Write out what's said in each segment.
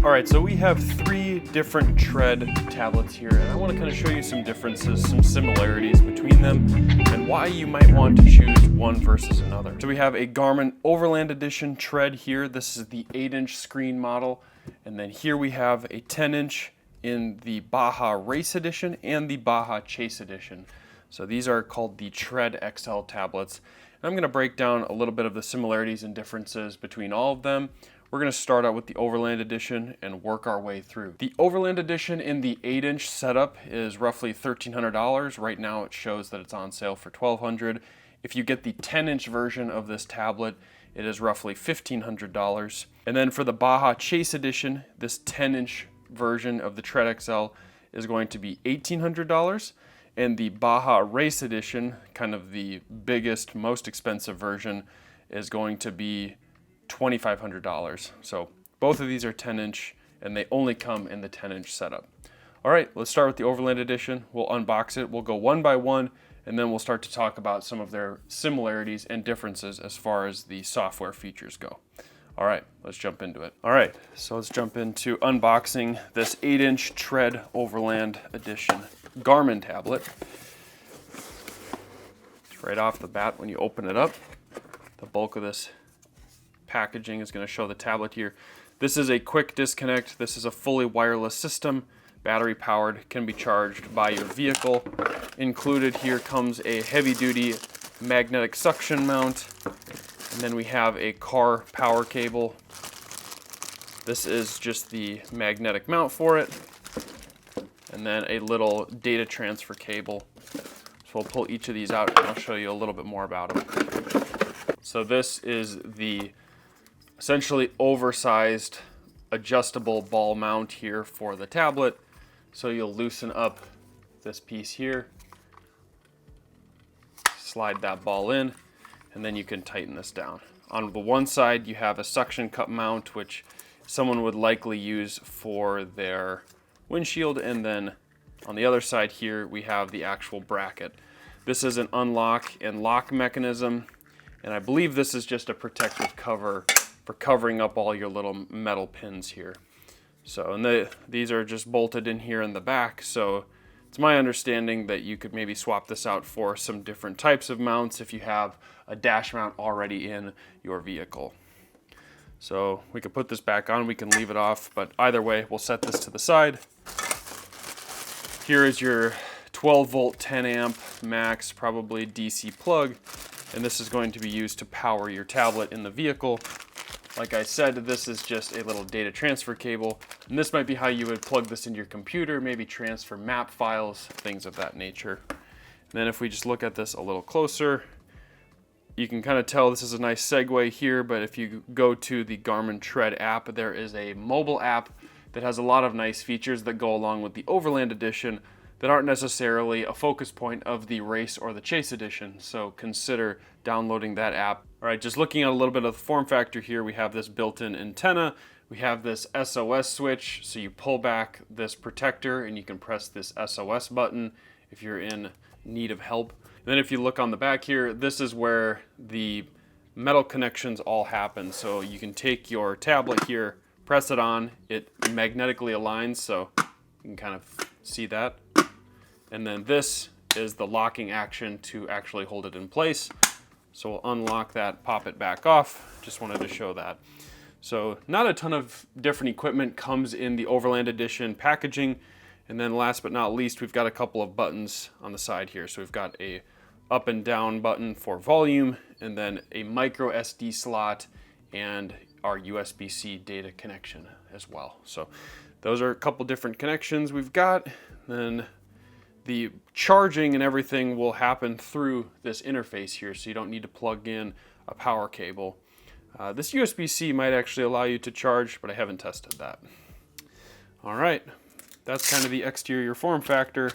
All right, so we have 3 different Tread tablets here, and I want to kind of show you some differences, some similarities between them, and why you might want to choose one versus another. So we have a Garmin Overland Edition Tread here. This is the 8-inch screen model, and then here we have a 10-inch in the Baja Race Edition and the Baja Chase Edition. So these are called the Tread XL tablets. And I'm going to break down a little bit of the similarities and differences between all of them. We're going to start out with the Overland Edition and work our way through. The Overland Edition in the 8-inch setup is roughly $1,300. Right now it shows that it's on sale for $1,200. If you get the 10-inch version of this tablet, it is roughly $1,500. And then for the Baja Chase Edition, this 10-inch version of the Tread XL is going to be $1,800. And the Baja Race Edition, kind of the biggest, most expensive version, is going to be $2,500. So both of these are 10-inch, and they only come in the 10-inch setup. All right, let's start with the Overland Edition. We'll unbox it. We'll go one by one, and then we'll start to talk about some of their similarities and differences as far as the software features go. All right, let's jump into it. All right, so let's jump into unboxing this 8-inch Tread Overland Edition Garmin tablet. Right off the bat, when you open it up, the bulk of this packaging is going to show the tablet here. This is a quick disconnect. This is a fully wireless system, battery powered, can be charged by your vehicle. Included here comes a heavy duty magnetic suction mount, and then we have a car power cable. This is just the magnetic mount for it, and then a little data transfer cable. So we'll pull each of these out and I'll show you a little bit more about them. So this is the essentially oversized adjustable ball mount here for the tablet. So you'll loosen up this piece here, slide that ball in, and then you can tighten this down. On the one side you have a suction cup mount, which someone would likely use for their windshield, and then on the other side here we have the actual bracket. This is an unlock and lock mechanism, and I believe this is just a protective cover for covering up all your little metal pins here. So, and these are just bolted in here in the back, so it's my understanding that you could maybe swap this out for some different types of mounts if you have a dash mount already in your vehicle. So we can put this back on, we can leave it off, but either way, we'll set this to the side. Here is your 12 volt, 10 amp max, probably DC plug, and this is going to be used to power your tablet in the vehicle. Like I said, this is just a little data transfer cable, and this might be how you would plug this into your computer, maybe transfer map files, things of that nature. And then if we just look at this a little closer, you can kind of tell this is a nice segue here, but if you go to the Garmin Tread app, there is a mobile app that has a lot of nice features that go along with the Overland Edition that aren't necessarily a focus point of the Race or the Chase Edition, so consider downloading that app. All right, just looking at a little bit of the form factor here, we have this built-in antenna, we have this SOS switch, so you pull back this protector and you can press this SOS button if you're in need of help. And then if you look on the back here, this is where the metal connections all happen. So you can take your tablet here, press it on, it magnetically aligns, so you can kind of see that. And then this is the locking action to actually hold it in place. So we'll unlock that, pop it back off. Just wanted to show that. So not a ton of different equipment comes in the Overland Edition packaging. And then last but not least, we've got a couple of buttons on the side here. So we've got a up and down button for volume, and then a micro SD slot, and our USB-C data connection as well. So those are a couple different connections we've got. Then the charging and everything will happen through this interface here, so you don't need to plug in a power cable. This USB-C might actually allow you to charge, but I haven't tested that. All right, that's kind of the exterior form factor.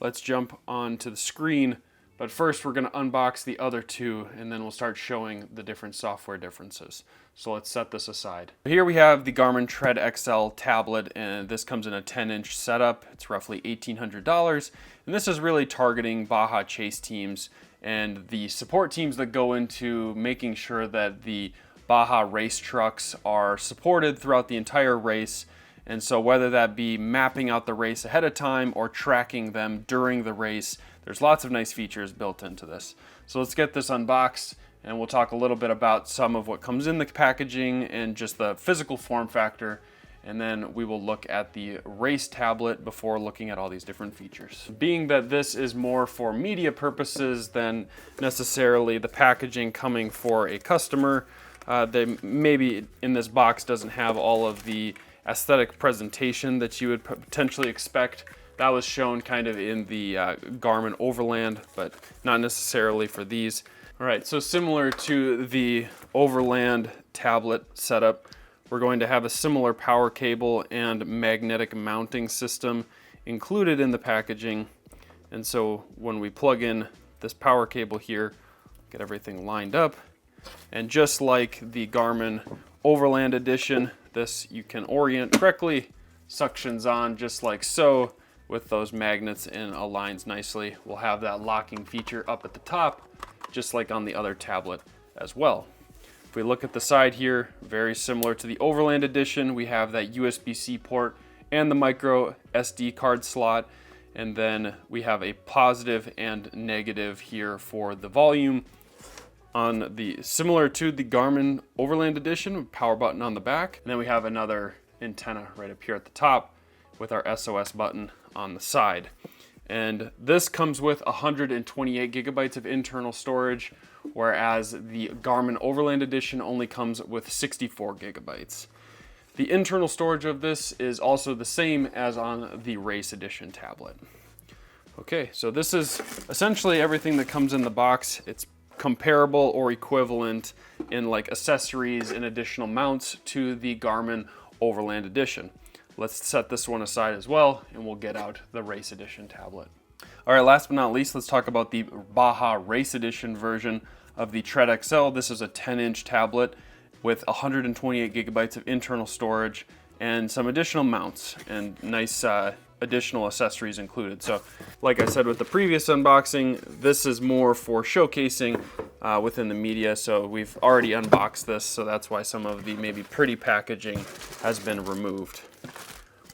Let's jump onto the screen, but first we're gonna unbox the other two, and then we'll start showing the different software differences. So let's set this aside. Here we have the Garmin Tread XL tablet, and this comes in a 10-inch setup. It's roughly $1,800, and this is really targeting Baja Chase teams and the support teams that go into making sure that the Baja race trucks are supported throughout the entire race And so whether that be mapping out the race ahead of time or tracking them during the race, there's lots of nice features built into this. So let's get this unboxed, and we'll talk a little bit about some of what comes in the packaging and just the physical form factor. And then we will look at the race tablet before looking at all these different features. Being that this is more for media purposes than necessarily the packaging coming for a customer, they maybe in this box doesn't have all of the aesthetic presentation that you would potentially expect. That was shown kind of in the Garmin Overland, but not necessarily for these. All right, so similar to the Overland tablet setup, we're going to have a similar power cable and magnetic mounting system included in the packaging. And so when we plug in this power cable here, get everything lined up. And just like the Garmin Overland edition, this you can orient correctly, suctions on just like so with those magnets, and aligns nicely. We'll have that locking feature up at the top, just like on the other tablet as well. If we look at the side here, very similar to the Overland edition, we have that USB-C port and the micro SD card slot. And then we have a positive and negative here for the volume. On the similar to the Garmin Overland edition, power button on the back. And then we have another antenna right up here at the top with our SOS button on the side. And this comes with 128 gigabytes of internal storage, whereas the Garmin Overland edition only comes with 64 gigabytes. The internal storage of this is also the same as on the Race Edition tablet. Okay, so this is essentially everything that comes in the box. It's comparable or equivalent in like accessories and additional mounts to the Garmin Overland edition. Let's set this one aside as well, and we'll get out the Race Edition tablet. All right, last but not least, let's talk about the Baja Race Edition version of the Tread XL. This is a 10-inch tablet with 128 gigabytes of internal storage and some additional mounts and nice additional accessories included. So like I said with the previous unboxing, this is more for showcasing within the media. So we've already unboxed this, so that's why some of the maybe pretty packaging has been removed.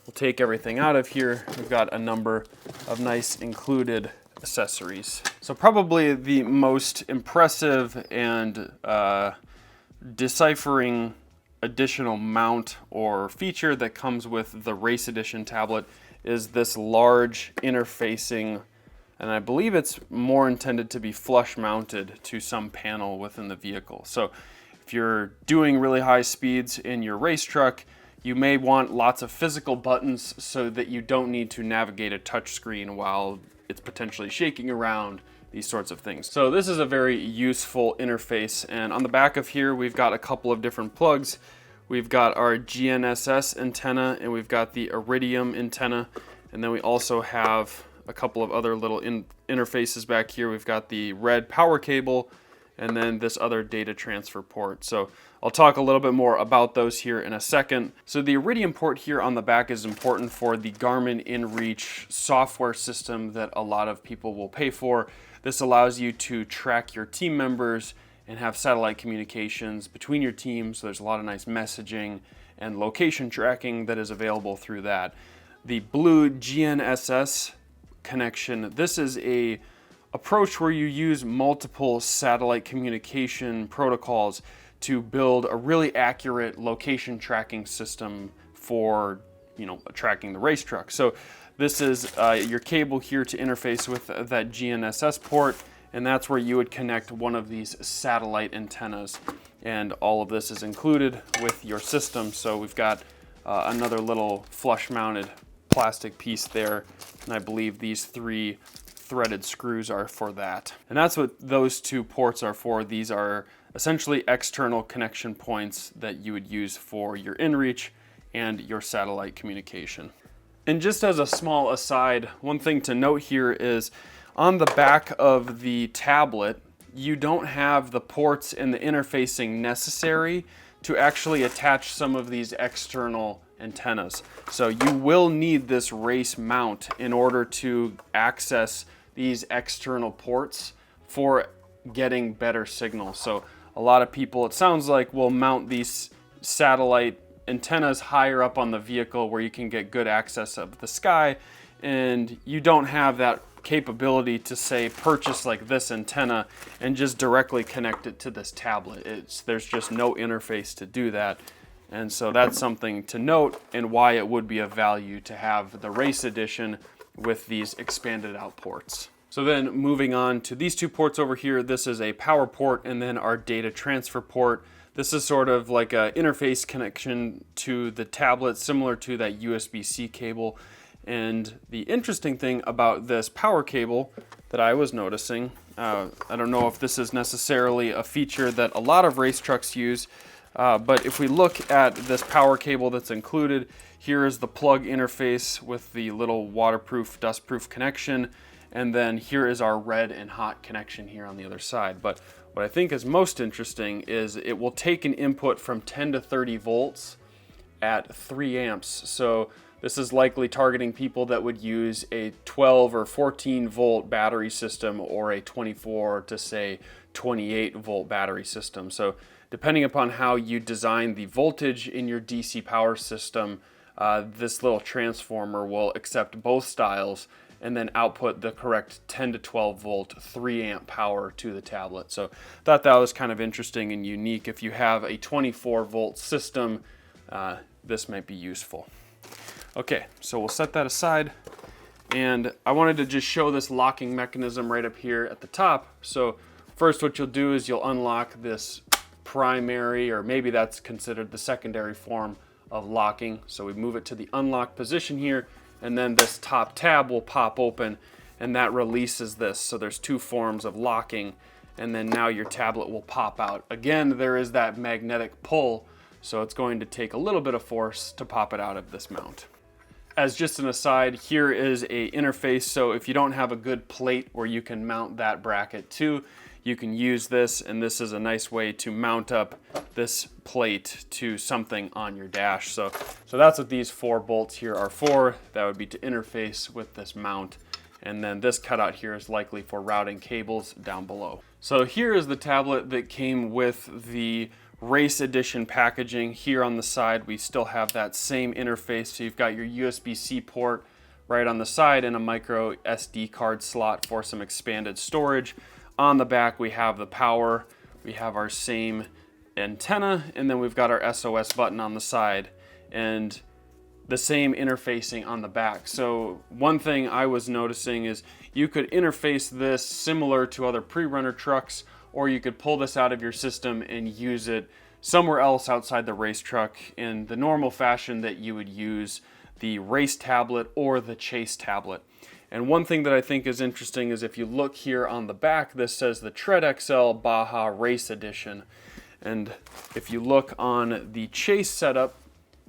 We'll take everything out of here. We've got a number of nice included accessories. So probably the most impressive and deciphering additional mount or feature that comes with the Race Edition tablet is this large interfacing, and I believe it's more intended to be flush mounted to some panel within the vehicle. So if you're doing really high speeds in your race truck, you may want lots of physical buttons so that you don't need to navigate a touch screen while it's potentially shaking around, these sorts of things. So this is a very useful interface, and on the back of here we've got a couple of different plugs. We've got our GNSS antenna, and we've got the Iridium antenna, and then we also have a couple of other little interfaces back here. We've got the red power cable, and then this other data transfer port. So I'll talk a little bit more about those here in a second. So the Iridium port here on the back is important for the Garmin InReach software system that a lot of people will pay for. This allows you to track your team members and have satellite communications between your teams. So there's a lot of nice messaging and location tracking that is available through that. The blue GNSS connection, this is a approach where you use multiple satellite communication protocols to build a really accurate location tracking system for, tracking the race truck. So this is your cable here to interface with that GNSS port, and that's where you would connect one of these satellite antennas. And all of this is included with your system. So we've got another little flush mounted plastic piece there, and I believe these 3 threaded screws are for that. And that's what those 2 ports are for. These are essentially external connection points that you would use for your InReach and your satellite communication. And just as a small aside, one thing to note here is on the back of the tablet, you don't have the ports and the interfacing necessary to actually attach some of these external antennas. So you will need this race mount in order to access these external ports for getting better signal. So a lot of people, it sounds like, will mount these satellite antennas higher up on the vehicle where you can get good access of the sky, and you don't have that capability to say purchase like this antenna and just directly connect it to this tablet. There's just no interface to do that. And so that's something to note, and why it would be of value to have the race edition with these expanded out ports. So then moving on to these two ports over here, this is a power port and then our data transfer port. This is sort of like an interface connection to the tablet, similar to that USB-C cable. And the interesting thing about this power cable that I was noticing, I don't know if this is necessarily a feature that a lot of race trucks use, but if we look at this power cable that's included, here is the plug interface with the little waterproof, dustproof connection, and then here is our red and hot connection here on the other side. But what I think is most interesting is it will take an input from 10 to 30 volts at 3 amps. So this is likely targeting people that would use a 12 or 14 volt battery system or a 24 to say 28 volt battery system. So depending upon how you design the voltage in your DC power system, this little transformer will accept both styles and then output the correct 10 to 12 volt 3 amp power to the tablet. So I thought that was kind of interesting and unique. If you have a 24 volt system, this might be useful. Okay, so we'll set that aside, and I wanted to just show this locking mechanism right up here at the top. So first what you'll do is you'll unlock this primary, or maybe that's considered the secondary form of locking. So we move it to the unlock position here, and then this top tab will pop open and that releases this. So there's two forms of locking, and then now your tablet will pop out. Again, there is that magnetic pull, so it's going to take a little bit of force to pop it out of this mount. As just an aside, here is a interface, so if you don't have a good plate where you can mount that bracket to, you can use this, and this is a nice way to mount up this plate to something on your dash. So that's what these 4 bolts here are for. That would be to interface with this mount. And then this cutout here is likely for routing cables down below. So here is the tablet that came with the Race Edition packaging. Here on the side, we still have that same interface. So you've got your USB-C port right on the side and a micro SD card slot for some expanded storage. On the back, we have the power, we have our same antenna, and then we've got our SOS button on the side and the same interfacing on the back. So one thing I was noticing is you could interface this similar to other pre-runner trucks, or you could pull this out of your system and use it somewhere else outside the race truck in the normal fashion that you would use the race tablet or the chase tablet. And one thing that I think is interesting is if you look here on the back, this says the Tread XL Baja Race Edition. And if you look on the chase setup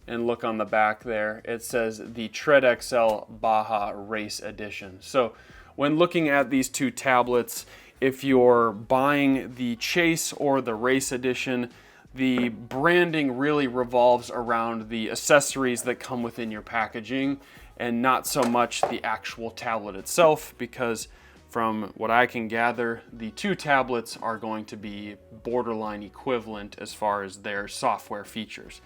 and look on the back there, it says the Tread XL Baja Race Edition. So when looking at these two tablets, if you're buying the Chase or the Race Edition, the branding really revolves around the accessories that come within your packaging and not so much the actual tablet itself, because from what I can gather, the two tablets are going to be borderline equivalent as far as their software features.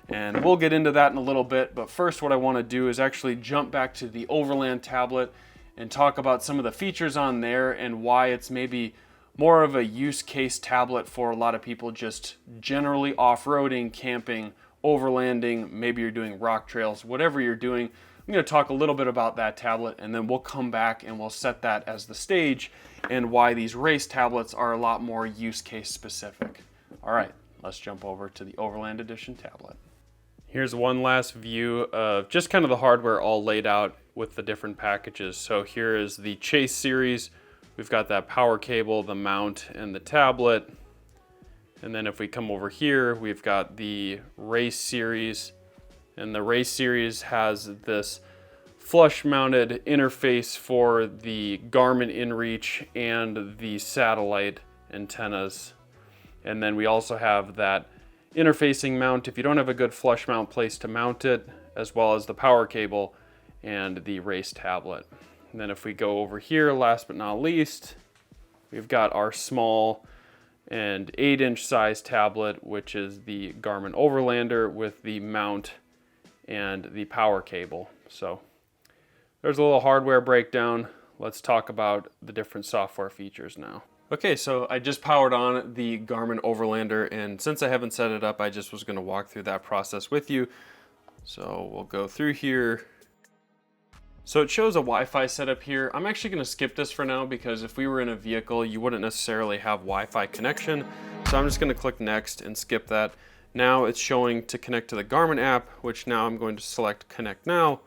And we'll get into that in a little bit, but first what I want to do is actually jump back to the Overland tablet and talk about some of the features on there and why it's maybe more of a use case tablet for a lot of people just generally off-roading, camping, overlanding, maybe you're doing rock trails, whatever you're doing. I'm going to talk a little bit about that tablet, and then we'll come back and we'll set that as the stage and why these race tablets are a lot more use case specific. All right, let's jump over to the Overland Edition tablet. Here's one last view of just kind of the hardware all laid out with the different packages. So here is the Chase series. We've got that power cable, the mount, and the tablet. And then if we come over here, we've got the Race series. And the Race series has this flush mounted interface for the Garmin InReach and the satellite antennas. And then we also have that interfacing mount if you don't have a good flush mount place to mount it, as well as the power cable and the race tablet. And then if we go over here, last but not least, we've got our small and 8-inch size tablet, which is the Garmin Overlander with the mount and the power cable. So there's a little hardware breakdown. Let's talk about the different software features now. Okay, so I just powered on the Garmin Overlander, and since I haven't set it up, I just was gonna walk through that process with you. So we'll go through here. So it shows a Wi-Fi setup here. I'm actually gonna skip this for now because if we were in a vehicle, you wouldn't necessarily have Wi-Fi connection. So I'm just gonna click next and skip that. Now it's showing to connect to the Garmin app, which now I'm going to select connect now.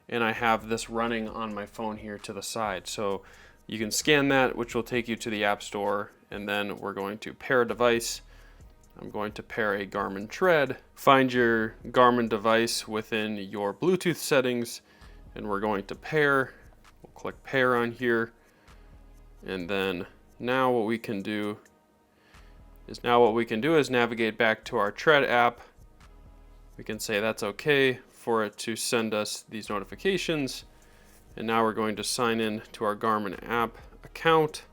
And I have this running on my phone here to the side. So you can scan that, which will take you to the App Store, and then we're going to pair a device. I'm going to pair a Garmin Tread. Find your Garmin device within your Bluetooth settings, and we're going to pair. We'll click pair on here, and then now what we can do is navigate back to our Tread app. We can say that's okay for it to send us these notifications. And now we're going to sign in to our Garmin app account.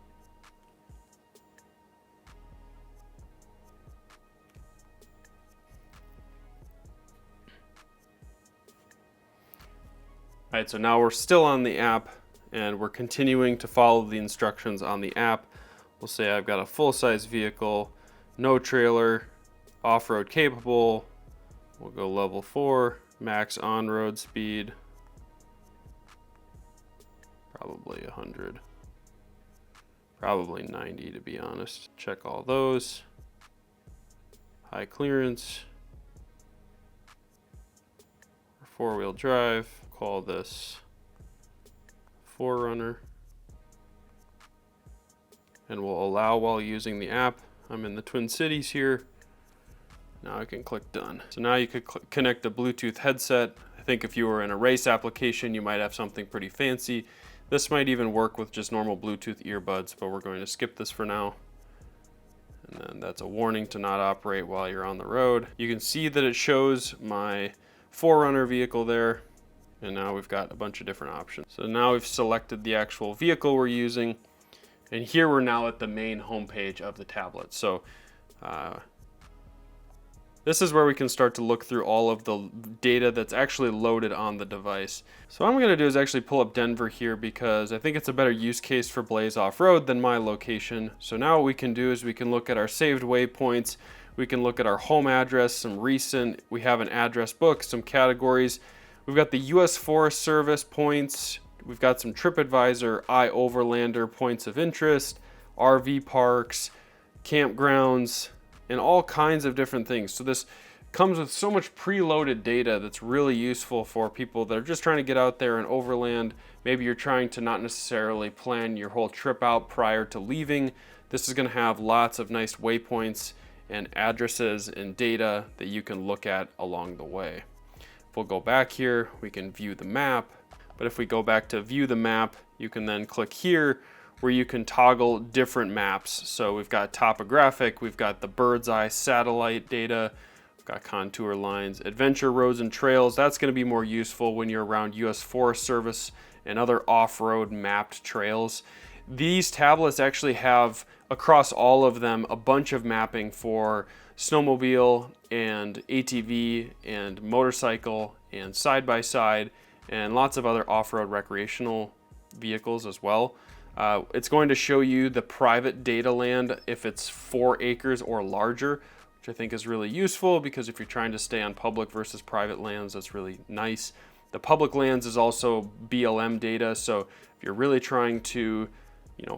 All right, so now we're still on the app and we're continuing to follow the instructions on the app. We'll say I've got a full-size vehicle, no trailer, off-road capable. We'll go level 4, max on-road speed. Probably 100, probably 90 to be honest. Check all those. High clearance, four-wheel drive, call this Forerunner, and we'll allow while using the app. I'm in the Twin Cities here. Now I can click done. So now you could connect a Bluetooth headset. I think if you were in a race application, you might have something pretty fancy. This might even work with just normal Bluetooth earbuds, but we're going to skip this for now. And then that's a warning to not operate while you're on the road. You can see that it shows my Forerunner vehicle there, and now we've got a bunch of different options. So now we've selected the actual vehicle we're using, and here we're now at the main homepage of the tablet. So this is where we can start to look through all of the data that's actually loaded on the device. So what I'm gonna do is actually pull up Denver here because I think it's a better use case for Blaze Off-Road than my location. So now what we can do is we can look at our saved waypoints, we can look at our home address, some recent, we have an address book, some categories. We've got the US Forest Service points, we've got some TripAdvisor, Overlander points of interest, RV parks, campgrounds, and all kinds of different things. So this comes with so much preloaded data that's really useful for people that are just trying to get out there and overland. Maybe you're trying to not necessarily plan your whole trip out prior to leaving. This is gonna have lots of nice waypoints and addresses and data that you can look at along the way. If we'll go back here, we can view the map. But if we go back to view the map, you can then click here where you can toggle different maps. So we've got topographic, we've got the bird's eye satellite data, we've got contour lines, adventure roads and trails. That's going to be more useful when you're around US Forest Service and other off-road mapped trails. These tablets actually have, across all of them, a bunch of mapping for snowmobile and ATV and motorcycle and side-by-side and lots of other off-road recreational vehicles as well. It's going to show you the private data land if it's 4 acres or larger, which I think is really useful because if you're trying to stay on public versus private lands, that's really nice. The public lands is also BLM data, so if you're really trying to,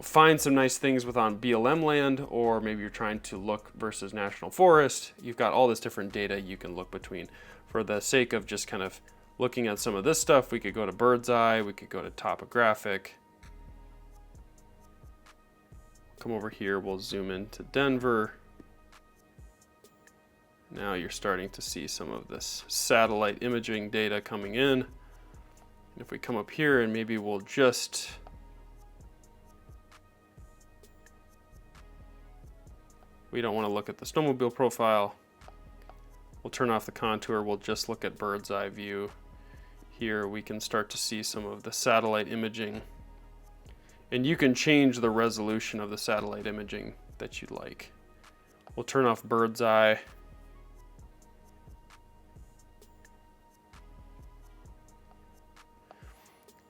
find some nice things on BLM land, or maybe you're trying to look versus national forest, you've got all this different data you can look between. For the sake of just kind of looking at some of this stuff, we could go to bird's eye, we could go to topographic. Come over here, we'll zoom into Denver. Now you're starting to see some of this satellite imaging data coming in. And if we come up here and maybe we'll just we don't want to look at the snowmobile profile. We'll turn off the contour, we'll just look at bird's eye view. Here we can start to see some of the satellite imaging. And you can change the resolution of the satellite imaging that you'd like. We'll turn off bird's eye.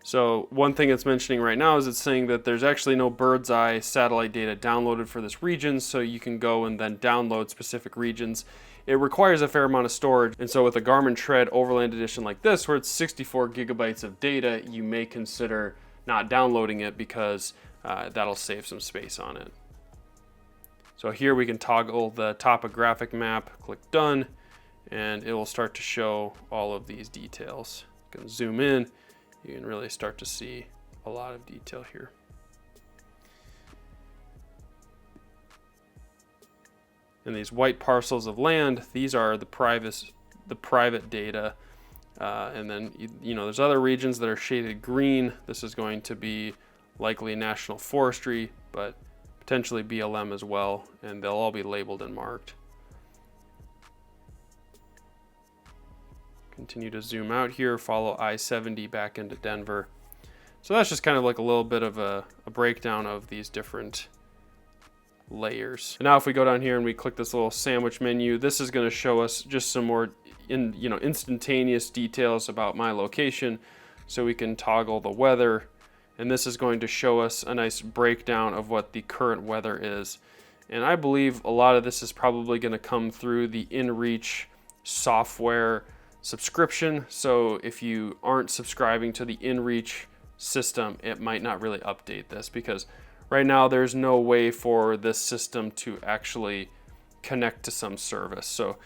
So one thing it's mentioning right now is it's saying that there's actually no bird's eye satellite data downloaded for this region, so you can go and then download specific regions. It requires a fair amount of storage, and so with a Garmin Tread Overland edition like this, where it's 64 gigabytes of data, you may consider not downloading it because that'll save some space on it. So here we can toggle the topographic map, click done, and it will start to show all of these details. You can zoom in. You can really start to see a lot of detail here. And these white parcels of land, these are the private data. And then, you know, there's other regions that are shaded green. This is going to be likely national forestry, but potentially BLM as well. And they'll all be labeled and marked. Continue to zoom out here, follow I-70 back into Denver. So that's just kind of like a little bit of a breakdown of these different layers. And now if we go down here and we click this little sandwich menu, this is going to show us just some more instantaneous details about my location. So we can toggle the weather, and this is going to show us a nice breakdown of what the current weather is. And I believe a lot of this is probably going to come through the InReach software subscription. So if you aren't subscribing to the InReach system, it might not really update this, because right now there's no way for this system to actually connect to some service. So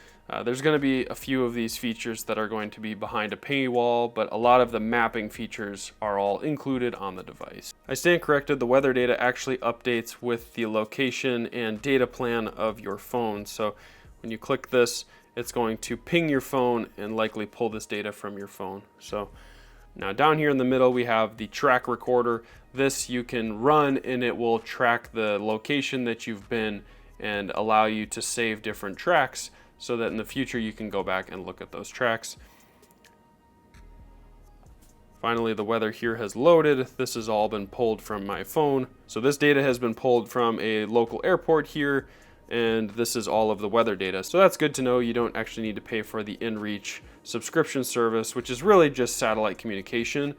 there's going to be a few of these features that are going to be behind a paywall, but a lot of the mapping features are all included on the device. I stand corrected, the weather data actually updates with the location and data plan of your phone. So when you click this, it's going to ping your phone and likely pull this data from your phone. So now down here in the middle, we have the track recorder. This you can run and it will track the location that you've been and allow you to save different tracks so that in the future you can go back and look at those tracks. Finally, the weather here has loaded. This has all been pulled from my phone. So this data has been pulled from a local airport here, and this is all of the weather data. So that's good to know. You don't actually need to pay for the InReach subscription service, which is really just satellite communication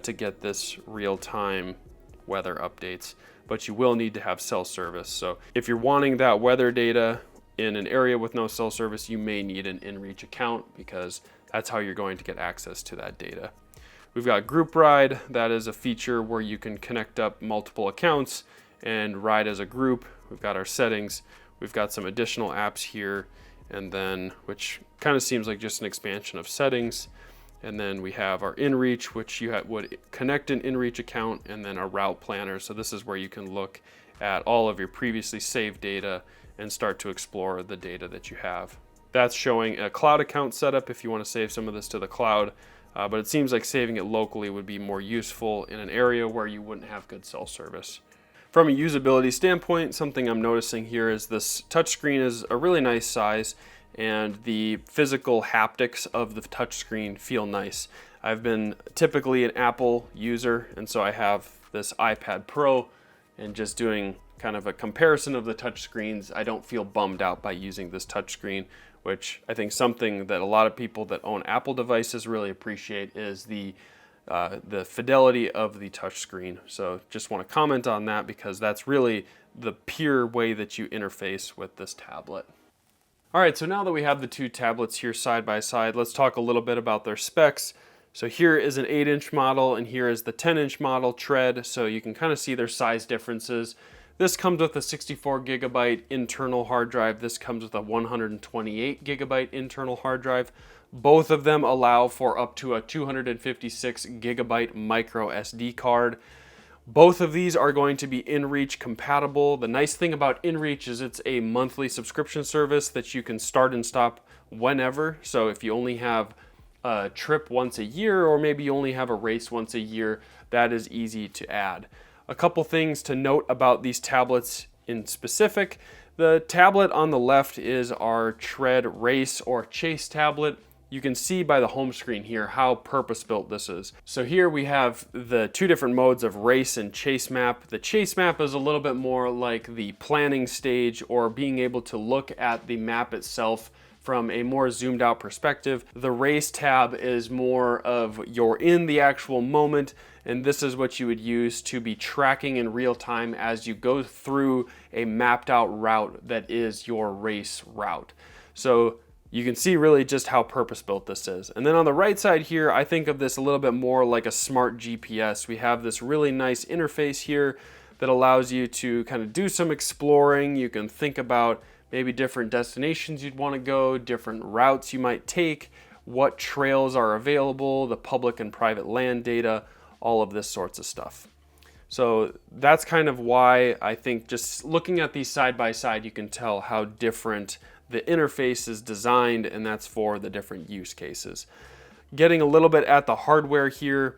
to get this real-time weather updates. But you will need to have cell service. So if you're wanting that weather data in an area with no cell service, you may need an InReach account, because that's how you're going to get access to that data. We've got Group Ride. That is a feature where you can connect up multiple accounts and ride as a group. We've got our settings. We've got some additional apps here, and then, which kind of seems like just an expansion of settings. And then we have our InReach, which you would connect an InReach account, and then a route planner. So this is where you can look at all of your previously saved data and start to explore the data that you have. That's showing a cloud account setup if you want to save some of this to the cloud, but it seems like saving it locally would be more useful in an area where you wouldn't have good cell service. From a usability standpoint, something I'm noticing here is this touchscreen is a really nice size, and the physical haptics of the touchscreen feel nice. I've been typically an Apple user, and so I have this iPad Pro, and just doing kind of a comparison of the touchscreens, I don't feel bummed out by using this touchscreen, which I think something that a lot of people that own Apple devices really appreciate is the fidelity of the touchscreen. So just want to comment on that, because that's really the pure way that you interface with this tablet. All right, so now that we have the two tablets here side by side, let's talk a little bit about their specs. So here is an 8-inch model, and here is the 10-inch model Tread, so you can kind of see their size differences. This comes with a 64 gigabyte internal hard drive. This comes with a 128 gigabyte internal hard drive. Both of them allow for up to a 256 gigabyte micro SD card. Both of these are going to be InReach compatible. The nice thing about InReach is it's a monthly subscription service that you can start and stop whenever. So if you only have a trip once a year, or maybe you only have a race once a year, that is easy to add. A couple things to note about these tablets in specific. The tablet on the left is our Tread Race or Chase tablet. you can see by the home screen here how purpose-built this is. So here we have the two different modes of race and chase map. The chase map is a little bit more like the planning stage, or being able to look at the map itself from a more zoomed out perspective. The race tab is more of you're in the actual moment, and this is what you would use to be tracking in real time as you go through a mapped out route that is your race route. So you can see really just how purpose-built this is. And then on the right side here, I think of this a little bit more like a smart GPS. We have this really nice interface here that allows you to kind of do some exploring. You can think about maybe different destinations you'd want to go, different routes you might take, what trails are available, the public and private land data, all of this sorts of stuff. So that's kind of why I think just looking at these side by side, you can tell how different the interface is designed, and that's for the different use cases. Getting a little bit at the hardware here,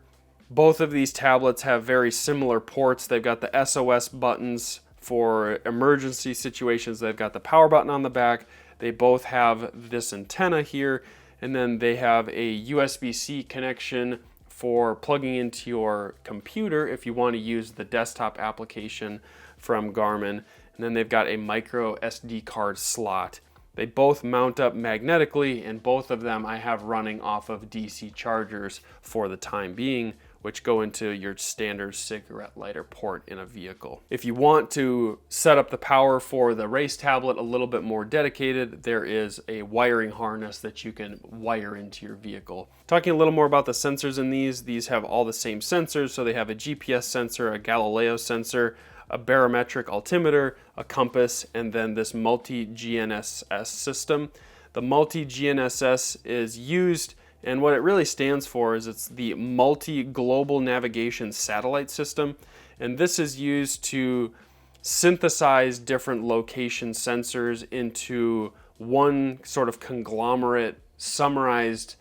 both of these tablets have very similar ports. They've got the SOS buttons for emergency situations. They've got the power button on the back. They both have this antenna here, and then they have a USB-C connection for plugging into your computer if you want to use the desktop application from Garmin. And then they've got a micro SD card slot. They both mount up magnetically, and both of them I have running off of DC chargers for the time being, which go into your standard cigarette lighter port in a vehicle. If you want to set up the power for the race tablet a little bit more dedicated, there is a wiring harness that you can wire into your vehicle. Talking a little more about the sensors in these have all the same sensors. So they have a GPS sensor, a Galileo sensor, a barometric altimeter, a compass, and then this multi-GNSS system. The multi-GNSS is used, and what it really stands for is it's the Multi-Global Navigation Satellite System, and this is used to synthesize different location sensors into one sort of conglomerate, summarized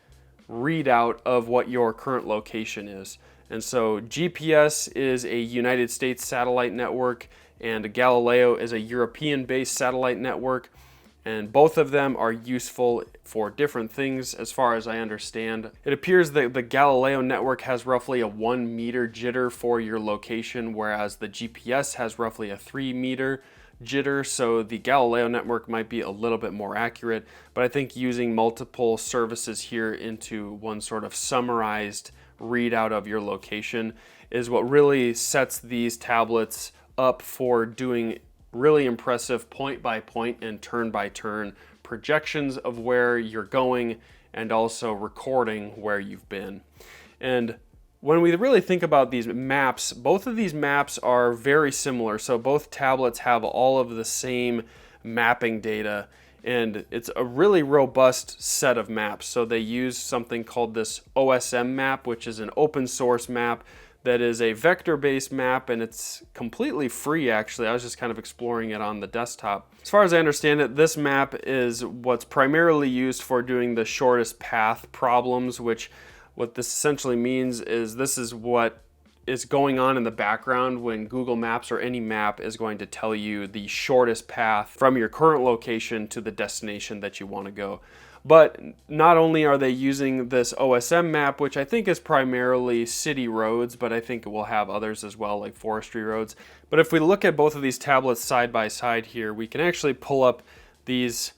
readout of what your current location is. And so GPS is a United States satellite network, and Galileo is a European-based satellite network. And both of them are useful for different things as far as I understand. It appears that the Galileo network has roughly a 1 meter jitter for your location, whereas the GPS has roughly a 3 meter jitter. So the Galileo network might be a little bit more accurate, but I think using multiple services here into one sort of summarized readout of your location is what really sets these tablets up for doing really impressive point by point and turn by turn projections of where you're going, and also recording where you've been. And when we really think about these maps, both of these maps are very similar. So both tablets have all of the same mapping data, and it's a really robust set of maps. So they use something called this OSM map, which is an open source map that is a vector-based map, and it's completely free actually. I was just kind of exploring it on the desktop. As far as I understand it, this map is what's primarily used for doing the shortest path problems, which what this essentially means is this is what is going on in the background when Google Maps or any map is going to tell you the shortest path from your current location to the destination that you want to go. But not only are they using this OSM map, which I think is primarily city roads, but I think it will have others as well, like forestry roads. But if we look at both of these tablets side by side here, we can actually pull up these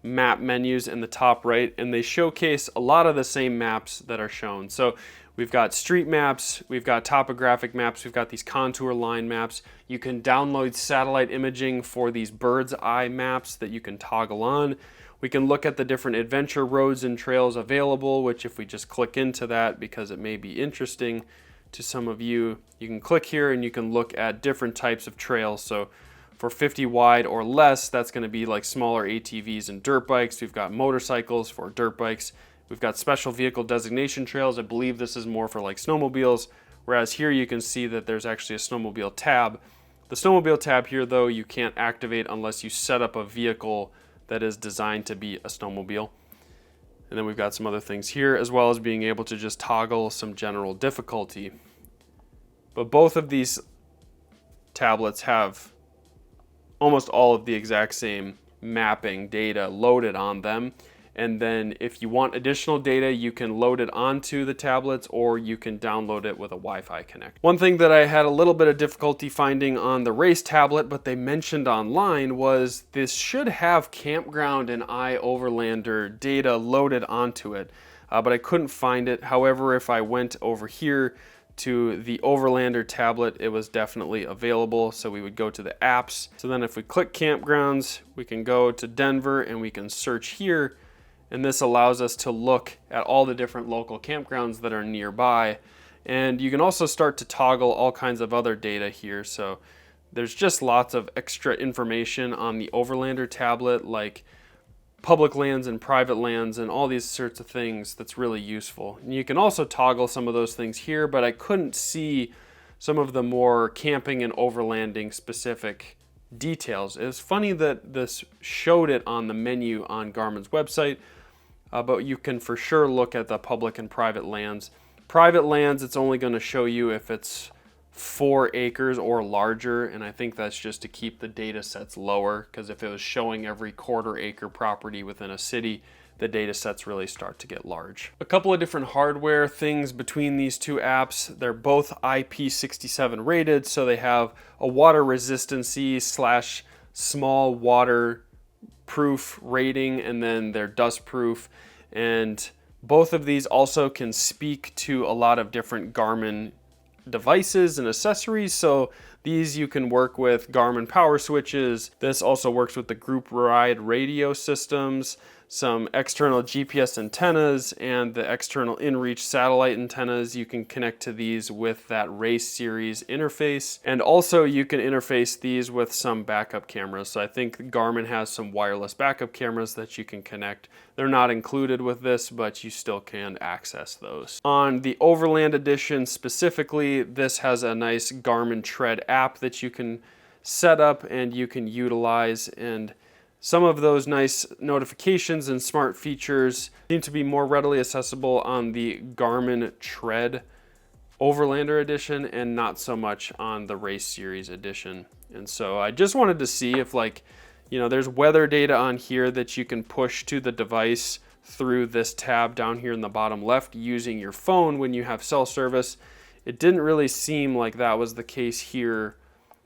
map menus in the top right, and they showcase a lot of the same maps that are shown. So we've got street maps, we've got topographic maps, we've got these contour line maps. You can download satellite imaging for these bird's eye maps that you can toggle on. We can look at the different adventure roads and trails available, which if we just click into that, because it may be interesting to some of you, you can click here and you can look at different types of trails. So for 50 wide or less, that's going to be like smaller ATVs and dirt bikes. We've got motorcycles for dirt bikes. We've got special vehicle designation trails. I believe this is more for like snowmobiles, whereas here you can see that there's actually a snowmobile tab. The snowmobile tab here, though, you can't activate unless you set up a vehicle that is designed to be a snowmobile. And then we've got some other things here, as well as being able to just toggle some general difficulty. But both of these tablets have almost all of the exact same mapping data loaded on them. And then if you want additional data, you can load it onto the tablets or you can download it with a Wi-Fi connect. One thing that I had a little bit of difficulty finding on the race tablet, but they mentioned online, was this should have Campground and Overlander data loaded onto it, but I couldn't find it. However, if I went over here to the Overlander tablet, it was definitely available. So we would go to the apps. So then if we click campgrounds, we can go to Denver and we can search here. And this allows us to look at all the different local campgrounds that are nearby. And you can also start to toggle all kinds of other data here. So there's just lots of extra information on the Overlander tablet, like public lands and private lands and all these sorts of things that's really useful. And you can also toggle some of those things here, but I couldn't see some of the more camping and overlanding specific details. It was funny that this showed it on the menu on Garmin's website, but you can for sure look at the public and private lands. Private lands, it's only going to show you if it's 4 acres or larger, and I think that's just to keep the data sets lower, because if it was showing every quarter-acre property within a city, the data sets really start to get large. A couple of different hardware things between these two apps. They're both IP67 rated, so they have a water resistancy / small water proof rating, and then they're dust proof. And both of these also can speak to a lot of different Garmin devices and accessories. So these you can work with Garmin power switches. This also works with the group ride radio systems, some external GPS antennas, and the external inReach satellite antennas. You can connect to these with that race series interface. And also you can interface these with some backup cameras. So I think Garmin has some wireless backup cameras that you can connect. They're not included with this, but you still can access those. On the Overland edition specifically, this has a nice Garmin Tread app that you can set up and you can utilize, and some of those nice notifications and smart features seem to be more readily accessible on the Garmin Tread Overlander edition and not so much on the Race Series edition. And so I just wanted to see if, like, you know, there's weather data on here that you can push to the device through this tab down here in the bottom left using your phone when you have cell service. It didn't really seem like that was the case here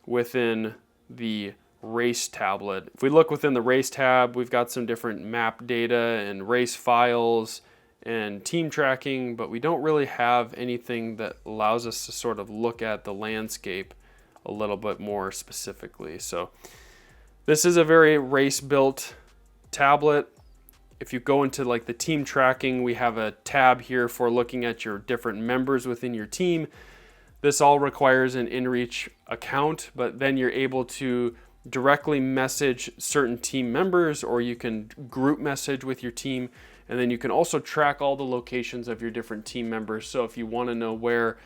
within the race tablet. If we look within the race tab, we've got some different map data and race files and team tracking, but we don't really have anything that allows us to sort of look at the landscape a little bit more specifically. So this is a very race-built tablet. If you go into like the team tracking, we have a tab here for looking at your different members within your team. This all requires an inReach account, but then you're able to directly message certain team members, or you can group message with your team, and then you can also track all the locations of your different team members. So if you want to know where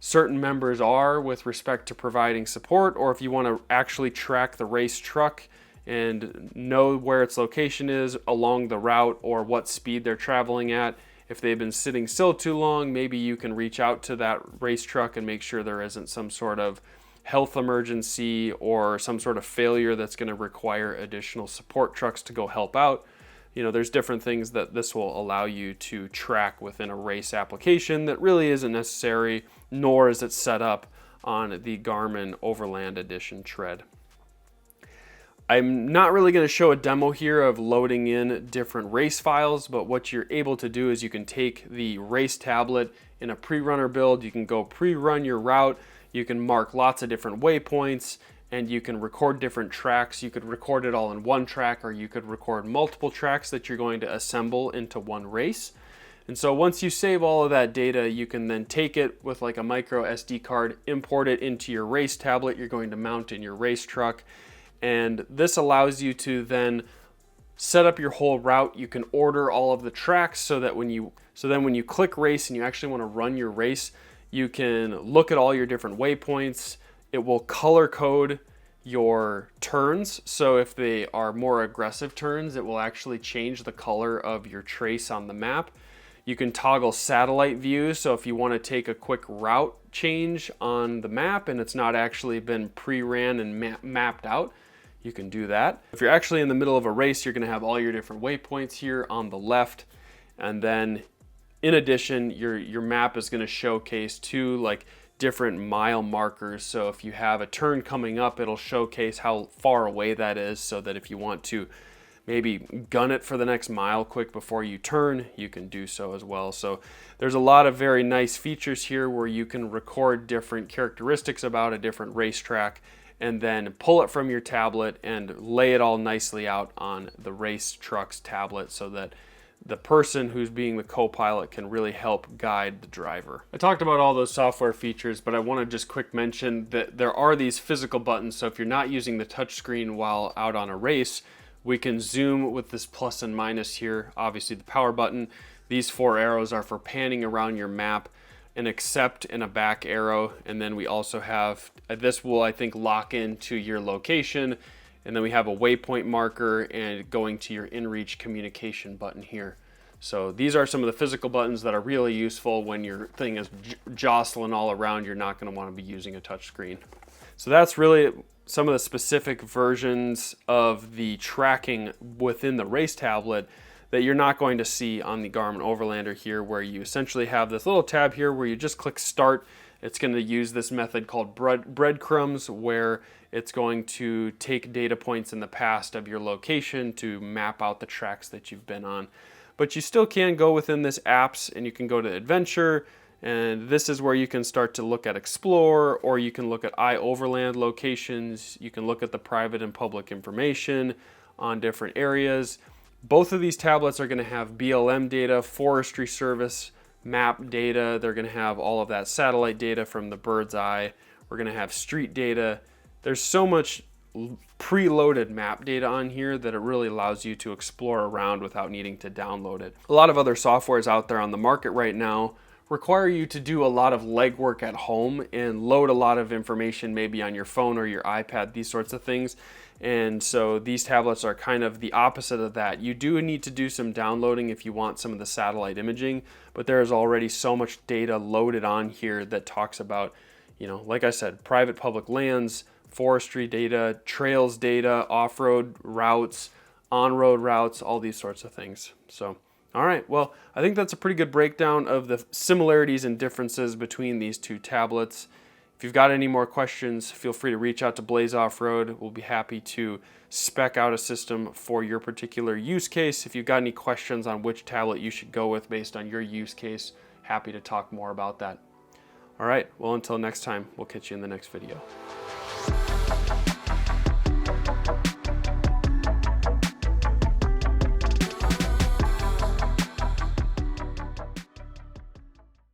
certain members are with respect to providing support, or if you want to actually track the race truck and know where its location is along the route or what speed they're traveling at, if they've been sitting still too long, maybe you can reach out to that race truck and make sure there isn't some sort of health emergency or some sort of failure that's going to require additional support trucks to go help out. You know, there's different things that this will allow you to track within a race application that really isn't necessary, nor is it set up on the Garmin Overland Edition Tread. I'm not really going to show a demo here of loading in different race files, but what you're able to do is you can take the race tablet in a pre-runner build, you can go pre-run your route, you can mark lots of different waypoints, and you can record different tracks. You could record it all in one track, or you could record multiple tracks that you're going to assemble into one race. And so once you save all of that data, you can then take it with like a micro SD card, import it into your race tablet you're going to mount in your race truck. And this allows you to then set up your whole route. You can order all of the tracks so that when you click race and you actually want to run your race, you can look at all your different waypoints. It will color code your turns. So if they are more aggressive turns, it will actually change the color of your trace on the map. You can toggle satellite view. So if you want to take a quick route change on the map and it's not actually been pre-ran and mapped out, you can do that. If you're actually in the middle of a race, you're gonna have all your different waypoints here on the left. And then in addition, your map is gonna showcase two like different mile markers. So if you have a turn coming up, it'll showcase how far away that is, so that if you want to maybe gun it for the next mile quick before you turn, you can do so as well. So there's a lot of very nice features here where you can record different characteristics about a different racetrack and then pull it from your tablet and lay it all nicely out on the race truck's tablet so that the person who's being the co-pilot can really help guide the driver. I talked about all those software features, but I want to just quick mention that there are these physical buttons. So if you're not using the touchscreen while out on a race, we can zoom with this plus and minus here. Obviously the power button. These 4 arrows are for panning around your map, an accept and a back arrow. And then we also have, this will I think lock into your location. And then we have a waypoint marker and going to your inReach communication button here. So these are some of the physical buttons that are really useful when your thing is jostling all around. You're not going to want to be using a touch screen. So that's really some of the specific versions of the tracking within the race tablet that you're not going to see on the Garmin Overlander here, where you essentially have this little tab here where you just click start. It's going to use this method called breadcrumbs, where it's going to take data points in the past of your location to map out the tracks that you've been on. But you still can go within this apps and you can go to adventure, and this is where you can start to look at explore, or you can look at Overland locations. You can look at the private and public information on different areas. Both of these tablets are going to have BLM data, Forestry Service map data. They're going to have all of that satellite data from the bird's eye. We're going to have street data. There's so much preloaded map data on here that it really allows you to explore around without needing to download it. A lot of other softwares out there on the market right now require you to do a lot of legwork at home and load a lot of information maybe on your phone or your iPad, these sorts of things. And so these tablets are kind of the opposite of that. You do need to do some downloading if you want some of the satellite imaging, but there is already so much data loaded on here that talks about, you know, like I said, private public lands, forestry data, trails data, off-road routes, on-road routes, all these sorts of things. So, all right, well, I think that's a pretty good breakdown of the similarities and differences between these two tablets. If you've got any more questions, feel free to reach out to Blaze Off-Road. We'll be happy to spec out a system for your particular use case. If you've got any questions on which tablet you should go with based on your use case, happy to talk more about that. All right, well, until next time, we'll catch you in the next video.